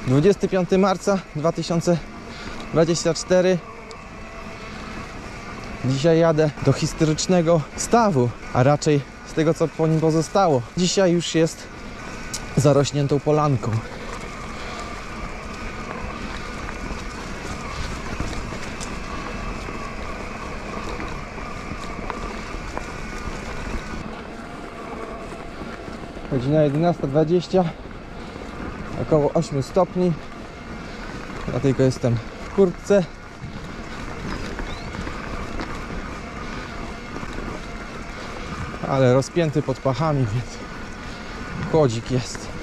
25 marca 2024. Dzisiaj jadę do historycznego stawu, a raczej z tego, co po nim pozostało. Dzisiaj już jest zarośniętą polanką. Godzina 11:20, około 8 stopni, dlatego jestem w kurtce. Ale rozpięty pod pachami, więc chłodzik jest.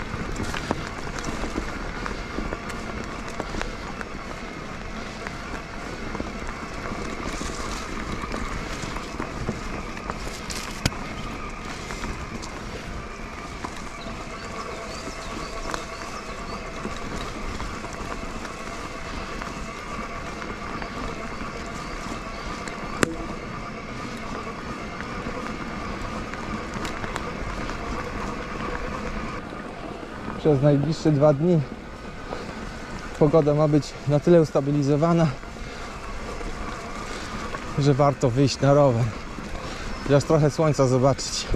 Przez najbliższe 2 dni pogoda ma być na tyle ustabilizowana, że warto wyjść na rower, chociaż trochę słońca zobaczyć.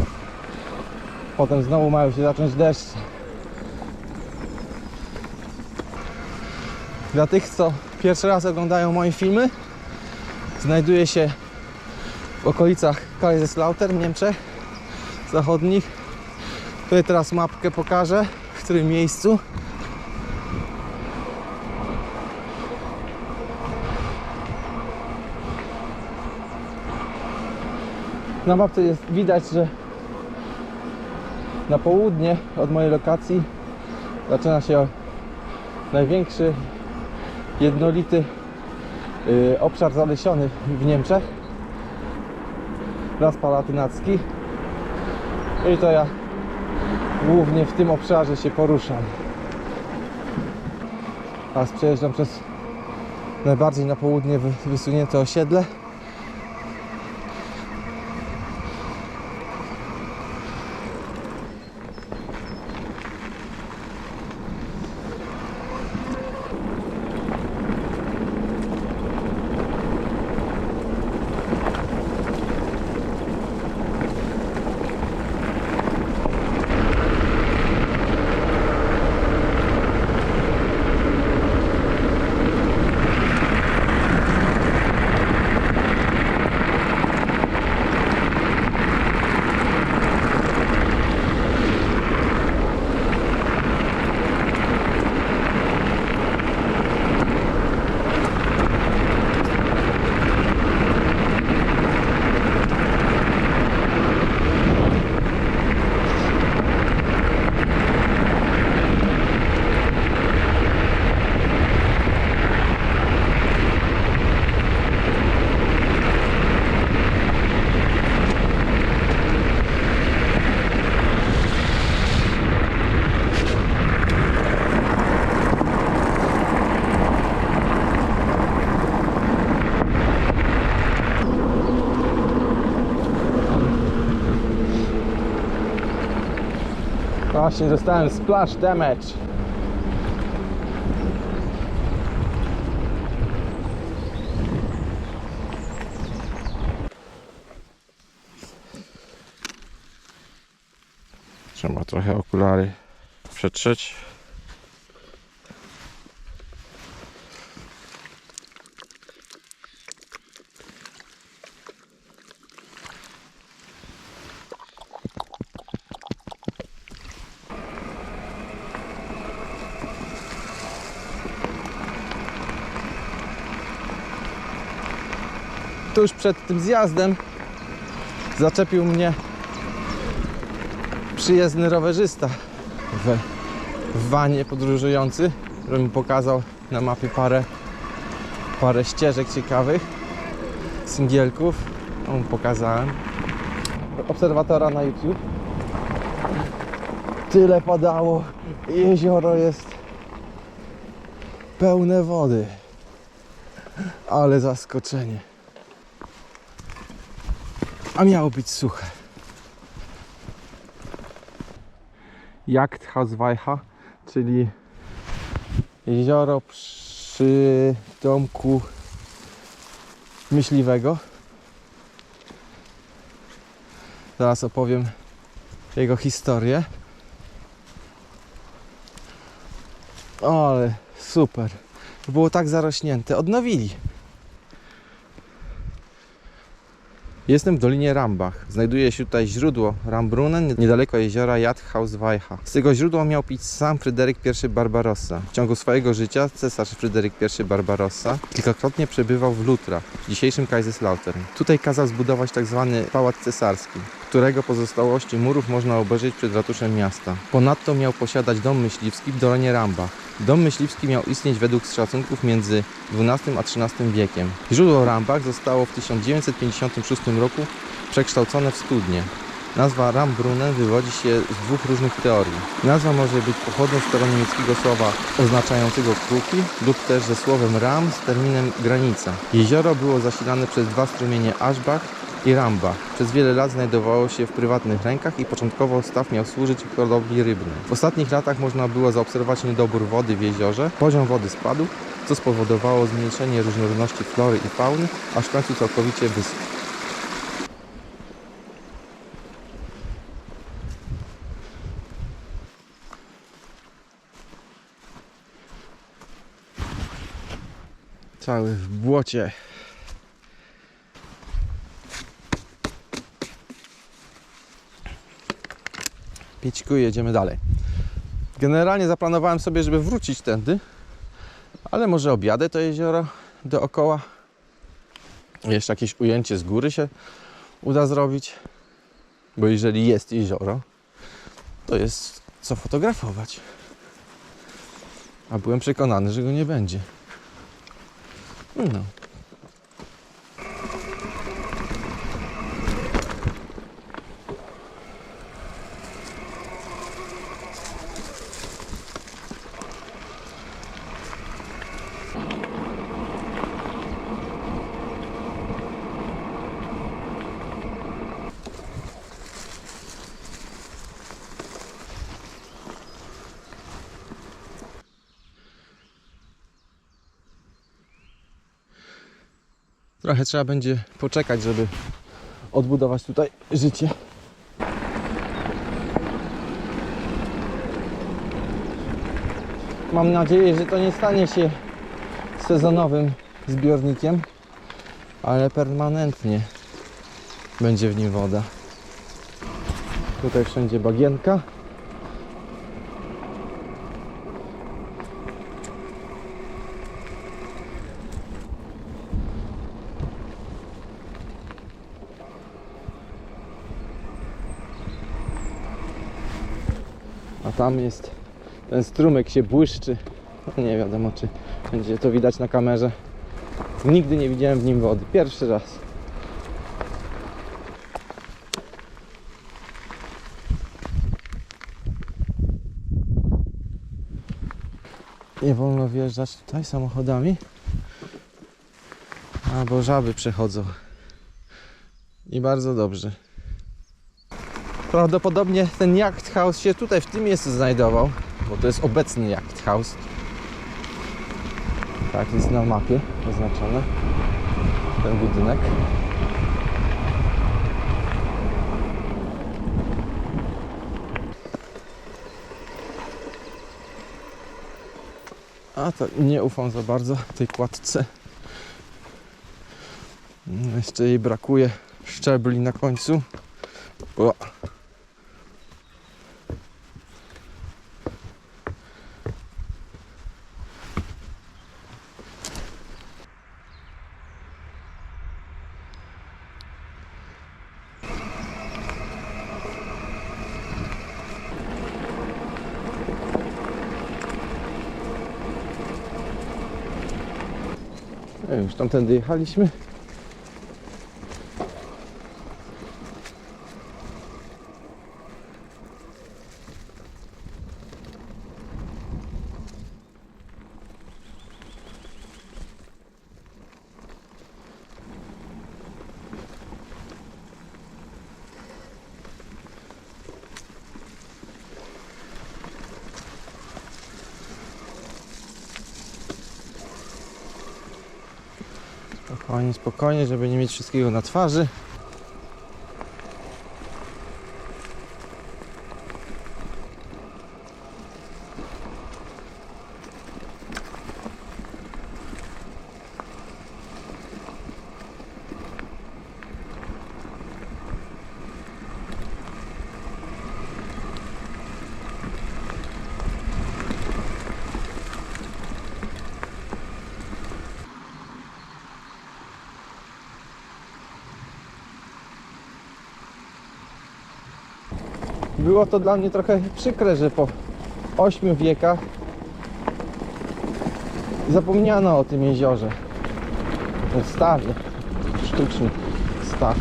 Potem znowu mają się zacząć deszcze. Dla tych, co pierwszy raz oglądają moje filmy, znajduję się w okolicach Kaiserslautern w Niemczech zachodnich. Tutaj teraz mapkę pokażę, w którym miejscu. Na mapce jest widać, że na południe od mojej lokacji zaczyna się największy jednolity obszar zalesiony w Niemczech, Las Palatynacki. I to ja głównie w tym obszarze się poruszam. Teraz przejeżdżam przez najbardziej na południe wysunięte osiedle. Właśnie dostałem splash damage. Trzeba trochę okulary przetrzeć. Tuż przed tym zjazdem zaczepił mnie przyjezdny rowerzysta w vanie podróżujący, który mi pokazał na mapie parę ścieżek ciekawych, singielków. Mu pokazałem. Obserwatora na YouTube. Tyle padało, jezioro jest pełne wody. Ale zaskoczenie. A miało być suche. Jagdhausweicha, czyli jezioro przy domku myśliwego. Zaraz opowiem jego historię. O, ale super. Było tak zarośnięte. Odnowili. Jestem w Dolinie Rambach. Znajduje się tutaj źródło Rambrunnen, niedaleko jeziora Jagdhaus-Weicha. Z tego źródła miał pić sam Fryderyk I Barbarossa. W ciągu swojego życia cesarz Fryderyk I Barbarossa kilkakrotnie przebywał w Lutra, w dzisiejszym Kaiserslautern. Tutaj kazał zbudować tzw. pałac cesarski, którego pozostałości murów można obejrzeć przed ratuszem miasta. Ponadto miał posiadać dom myśliwski w Dolinie Rambach. Dom myśliwski miał istnieć według szacunków między XII a XIII wiekiem. Źródło Rambach zostało w 1956 roku przekształcone w studnię. Nazwa Rambrunnen wywodzi się z dwóch różnych teorii. Nazwa może być pochodną z staroniemieckiego słowa oznaczającego kruki lub też ze słowem Ram z terminem granica. Jezioro było zasilane przez dwa strumienie Aschbach i Rambach. Przez wiele lat znajdowało się w prywatnych rękach i początkowo staw miał służyć hodowli rybnej. W ostatnich latach można było zaobserwować niedobór wody w jeziorze. Poziom wody spadł, co spowodowało zmniejszenie różnorodności flory i fauny, aż w końcu całkowicie wyschł. Cały w błocie. Pićku, jedziemy dalej. Generalnie zaplanowałem sobie, żeby wrócić tędy, ale może objadę to jezioro dookoła. Jeszcze jakieś ujęcie z góry się uda zrobić, bo jeżeli jest jezioro, to jest co fotografować. A byłem przekonany, że go nie będzie. No. Trochę trzeba będzie poczekać, żeby odbudować tutaj życie. Mam nadzieję, że to nie stanie się sezonowym zbiornikiem, ale permanentnie będzie w nim woda. Tutaj wszędzie bagienka. A tam jest, ten strumyk się błyszczy. No nie wiadomo, czy będzie to widać na kamerze. Nigdy nie widziałem w nim wody. Pierwszy raz. Nie wolno wjeżdżać tutaj samochodami, bo żaby przechodzą. I bardzo dobrze. Prawdopodobnie ten Jagdhaus się tutaj w tym miejscu znajdował, bo to jest obecny Jagdhaus. Tak jest na mapie oznaczone ten budynek. A to nie ufam za bardzo tej kładce. Jeszcze jej brakuje szczebli na końcu. O. Już tamtędy jechaliśmy. Spokojnie, spokojnie, żeby nie mieć wszystkiego na twarzy. Było to dla mnie trochę przykre, że po 8 wiekach zapomniano o tym jeziorze. O stawie, sztuczny staw.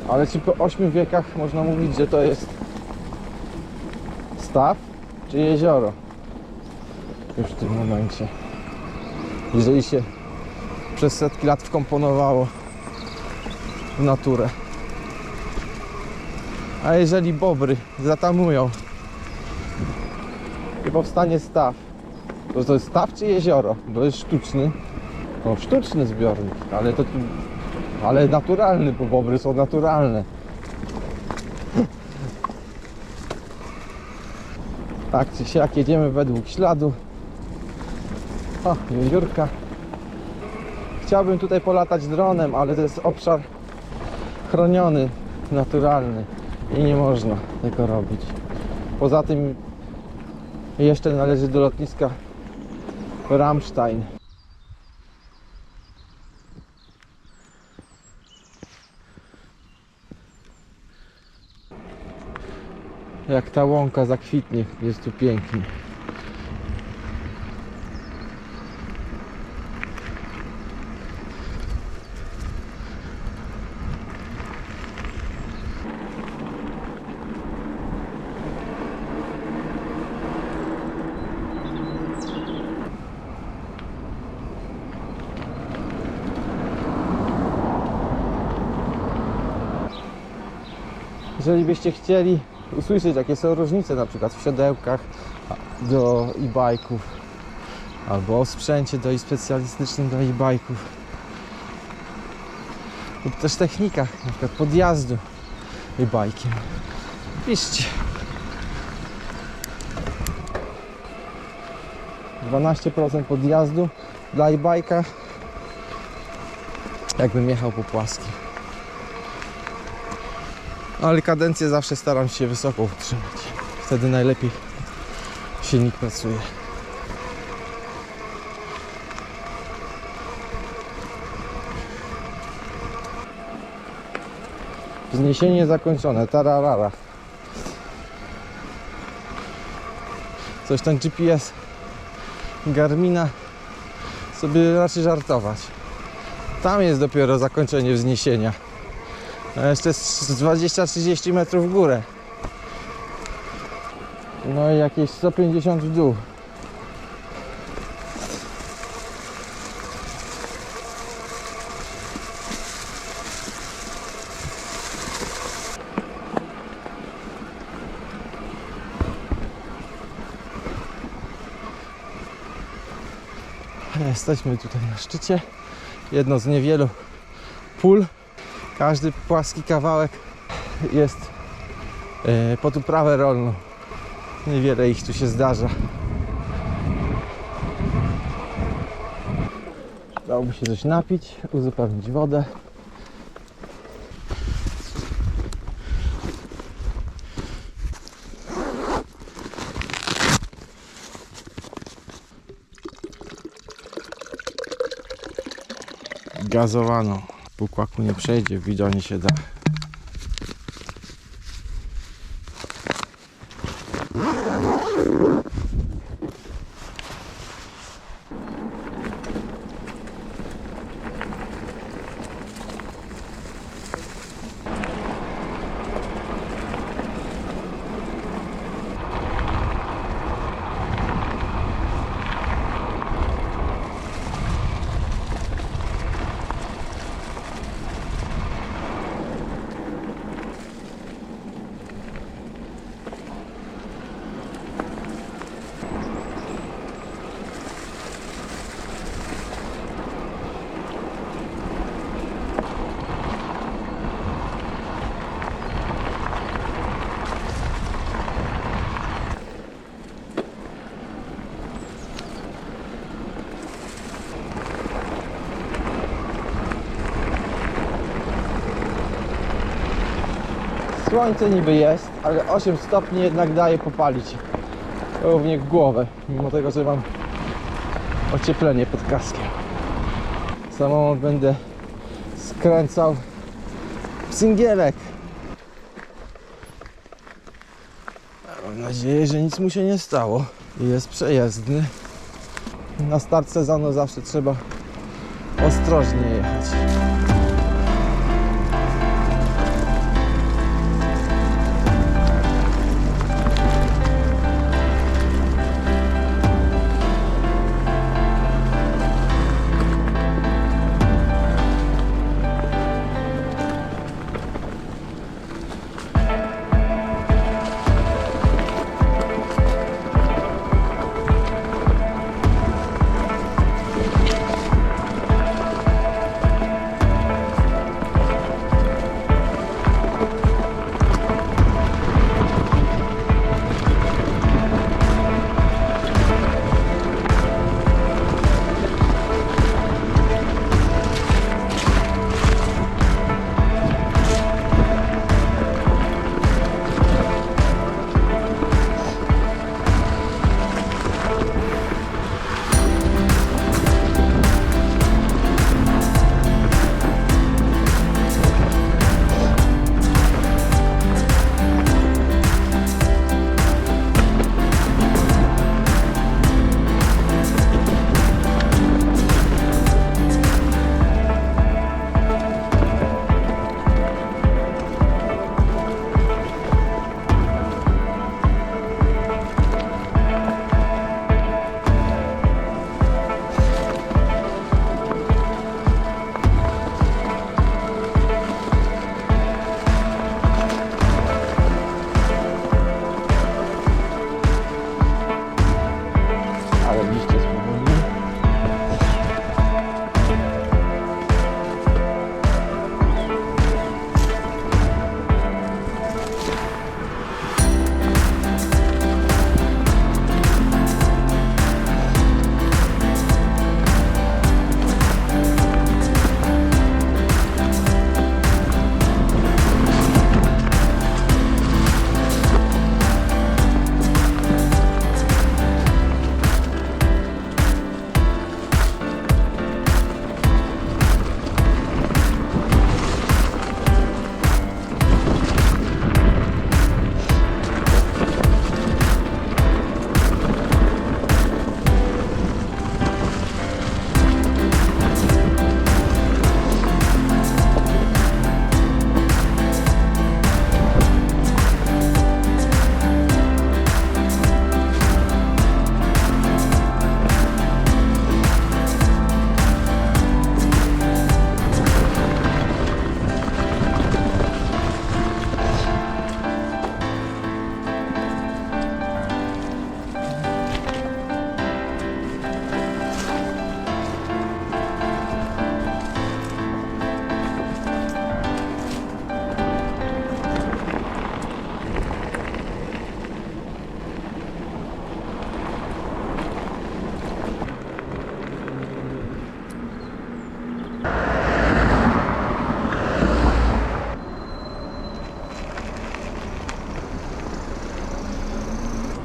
Ale czy po 8 wiekach można mówić, że to jest staw czy jezioro? Już w tym momencie. Jeżeli się przez setki lat wkomponowało w naturę. A jeżeli bobry zatamują i powstanie staw, to jest staw czy jezioro? Bo jest sztuczny. No sztuczny zbiornik, ale naturalny, bo bobry są naturalne. Tak czy siak jedziemy według śladu. O, jeziórka. Chciałbym tutaj polatać dronem, ale to jest obszar chroniony, naturalny i nie można tego robić. Poza tym jeszcze należy do lotniska Ramstein. Jak ta łąka zakwitnie, jest tu pięknie. Jeżeli byście chcieli usłyszeć, jakie są różnice na przykład w siodełkach do e-bike'ów albo o sprzęcie specjalistycznym do e-bike'ów lub też technikach na przykład podjazdu e-bike'iem, piszcie. 12% podjazdu dla e-bike'a, jakbym jechał po płaskim. Ale kadencję zawsze staram się wysoko utrzymać. Wtedy najlepiej silnik pracuje. Wzniesienie zakończone. Tararara. Coś ten GPS Garmina sobie raczy żartować. Tam jest dopiero zakończenie wzniesienia. A jeszcze jest 20-30 metrów w górę. No i jakieś 150 w dół. Jesteśmy tutaj na szczycie. Jedno z niewielu pól. Każdy płaski kawałek jest pod uprawę rolną. Niewiele ich tu się zdarza. Dałoby się coś napić, uzupełnić wodę. Gazowano. Po kłaku nie przejdzie, w bidonie się da. Słońce niby jest, ale 8 stopni jednak daje popalić równie w głowę, mimo tego, że mam ocieplenie pod kaskiem. Samolot będę skręcał w singielek. Mam nadzieję, że nic mu się nie stało i jest przejezdny. Na start sezonu zawsze trzeba ostrożnie jechać.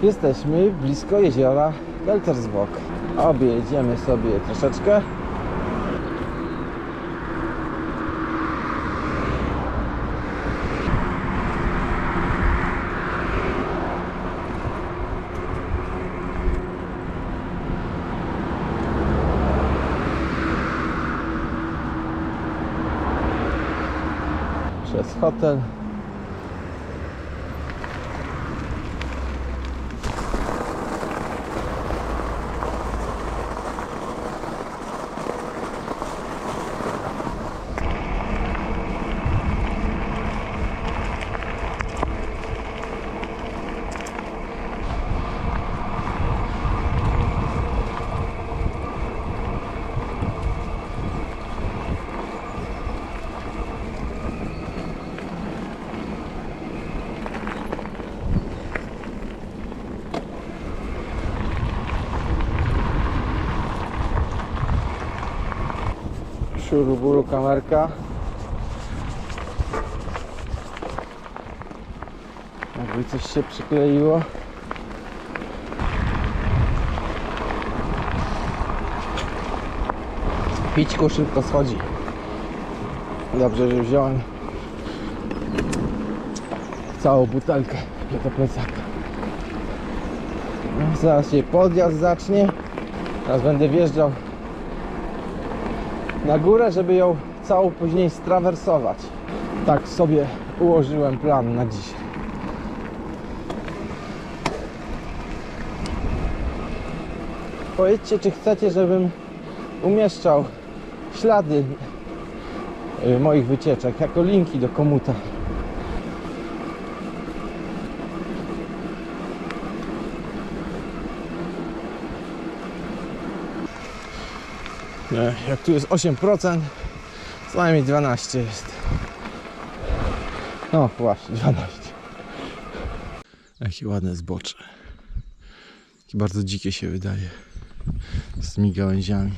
Jesteśmy blisko jeziora Geltersburg. Objedziemy sobie troszeczkę. Przez hotel. Szuruburu kamerka. Jakby coś się przykleiło. Pićku szybko schodzi. Dobrze, że wziąłem całą butelkę do plecaka. No, zaraz się podjazd zacznie. Teraz będę wjeżdżał na górę, żeby ją całą później strawersować. Tak sobie ułożyłem plan na dzisiaj. Powiedzcie, czy chcecie, żebym umieszczał ślady moich wycieczek jako linki do komuta. Jak tu jest 8%, co najmniej 12 jest. No właśnie, 12. Jakie ładne zbocze. Takie bardzo dzikie się wydaje. Z tymi gałęziami.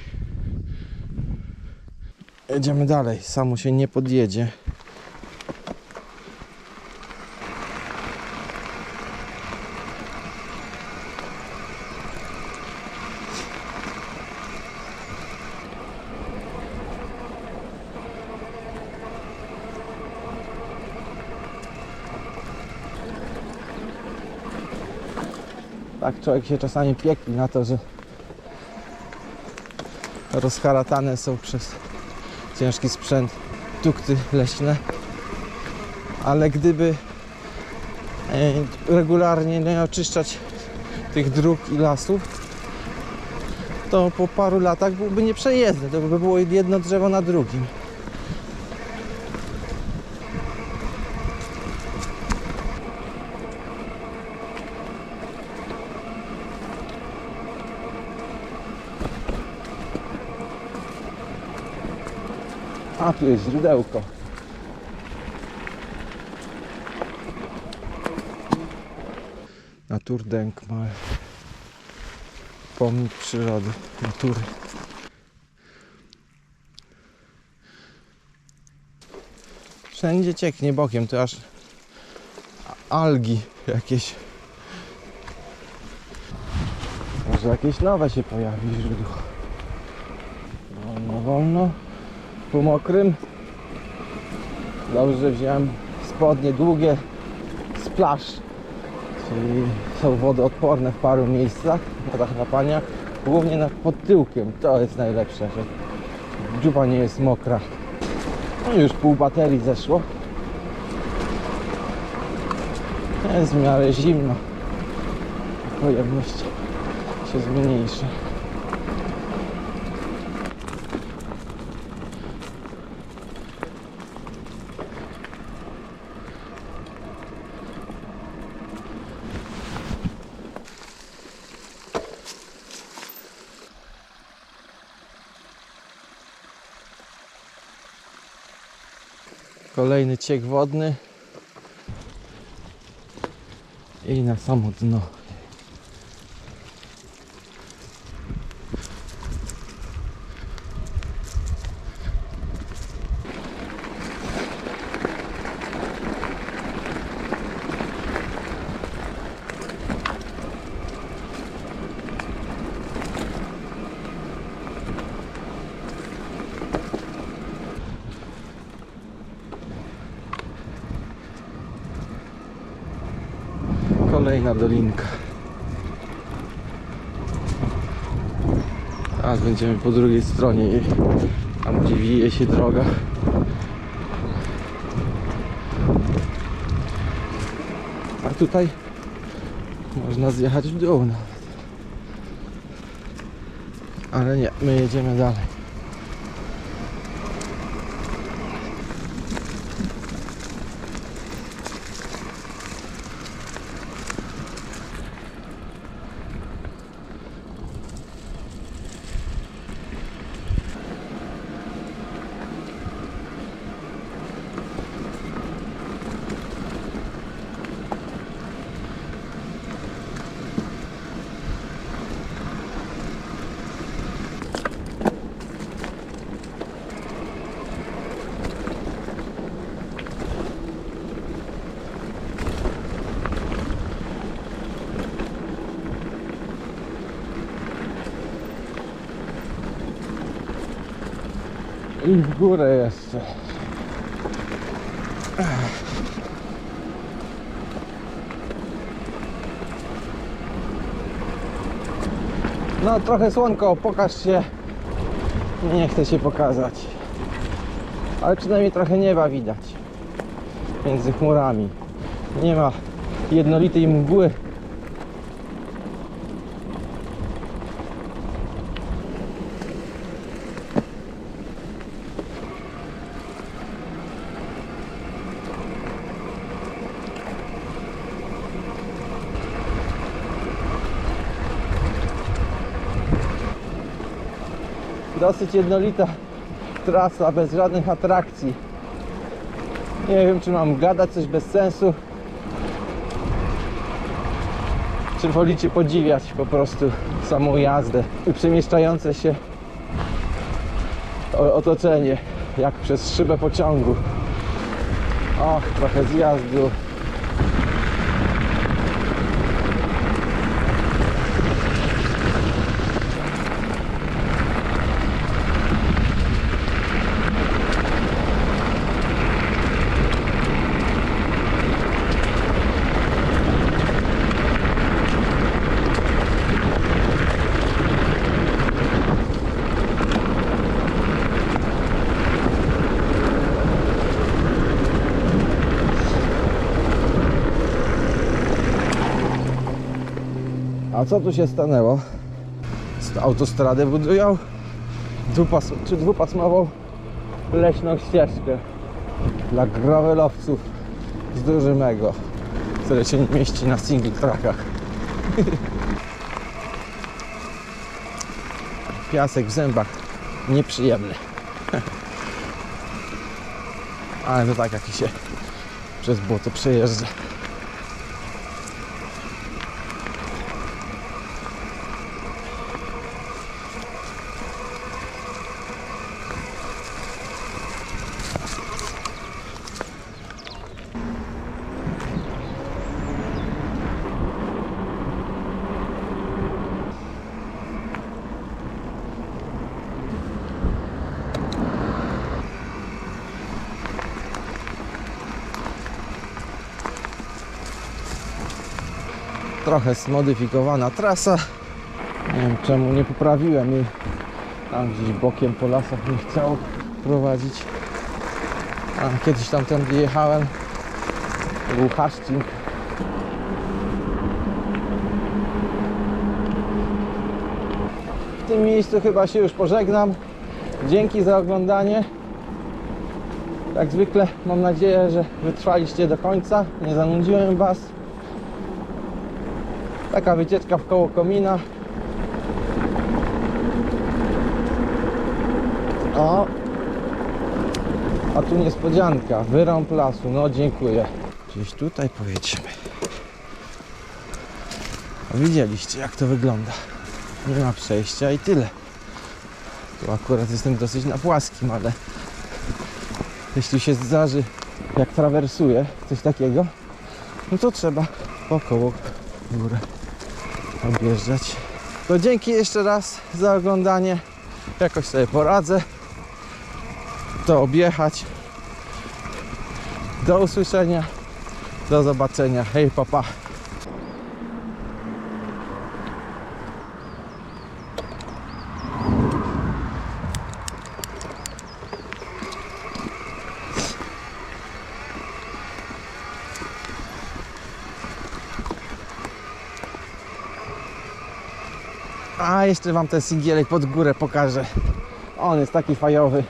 Jedziemy dalej, samo się nie podjedzie. Tak człowiek się czasami piekli na to, że rozharatane są przez ciężki sprzęt tukty leśne, ale gdyby regularnie nie oczyszczać tych dróg i lasów, to po paru latach byłby nieprzejezdny, to by było jedno drzewo na drugim. A tu jest źródełko. Naturdenkmal. Pomnik przyrody, natury. Wszędzie cieknie bokiem, to aż algi jakieś. Może jakieś nowe się pojawi źródło. Wolno, wolno. Po mokrym. Dobrze, że wziąłem spodnie długie z plaż, czyli są wodoodporne w paru miejscach, na paniach, głównie pod tyłkiem. To jest najlepsze, że dziupa nie jest mokra. No już pół baterii zeszło. Jest w miarę zimno. Pojemność się zmniejszy. Kolejny ciek wodny i na samo dno. Kolejna dolinka. Teraz będziemy po drugiej stronie jej, tam gdzie wije się droga. A tutaj można zjechać w dół nawet. Ale nie, my jedziemy dalej. I w górę jeszcze. No trochę słonko, pokaż się. Nie chcę się pokazać. Ale przynajmniej trochę nieba widać między chmurami. Nie ma jednolitej mgły. Dosyć jednolita trasa, bez żadnych atrakcji. Nie wiem, czy mam gadać coś bez sensu, czy wolicie podziwiać po prostu samą jazdę i przemieszczające się otoczenie, jak przez szybę pociągu. Och, trochę zjazdu. A co tu się stanęło? Autostradę budują? Dwupasmową leśną ścieżkę dla gravelowców z dużym ego, które się nie mieści na single trackach. Piasek w zębach nieprzyjemny. Ale to tak, jak się przez błoto przejeżdża. Trochę zmodyfikowana trasa. Nie wiem, czemu nie poprawiłem jej. Tam gdzieś bokiem po lasach nie chciał prowadzić. A kiedyś tamtędy jechałem. To był Haszcink. W tym miejscu chyba się już pożegnam. Dzięki za oglądanie. Jak zwykle mam nadzieję, że wytrwaliście do końca. Nie zanudziłem was. Taka wycieczka w koło komina. O! A tu niespodzianka. Wyrąb lasu. No dziękuję. Gdzieś tutaj pojedziemy. Widzieliście, jak to wygląda. Nie ma przejścia i tyle. Tu akurat jestem dosyć na płaskim, ale jeśli się zdarzy, jak trawersuję coś takiego, no to trzeba wokoło górę objeżdżać. To dzięki jeszcze raz za oglądanie. Jakoś sobie poradzę to objechać. Do usłyszenia, do zobaczenia. Hej, papa. A jeszcze wam ten singielek pod górę pokażę. On jest taki fajowy.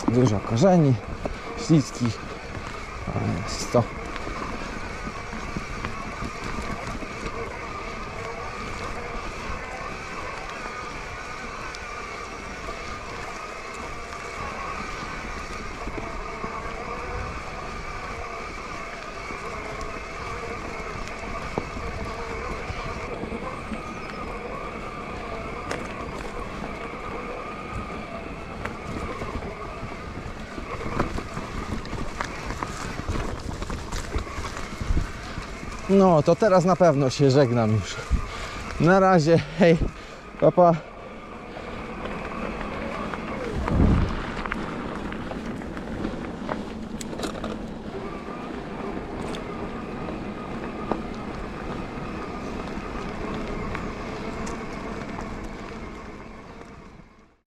Dużo korzeni śliskich. Jest to. No to teraz na pewno się żegnam już. Na razie, hej, pa pa.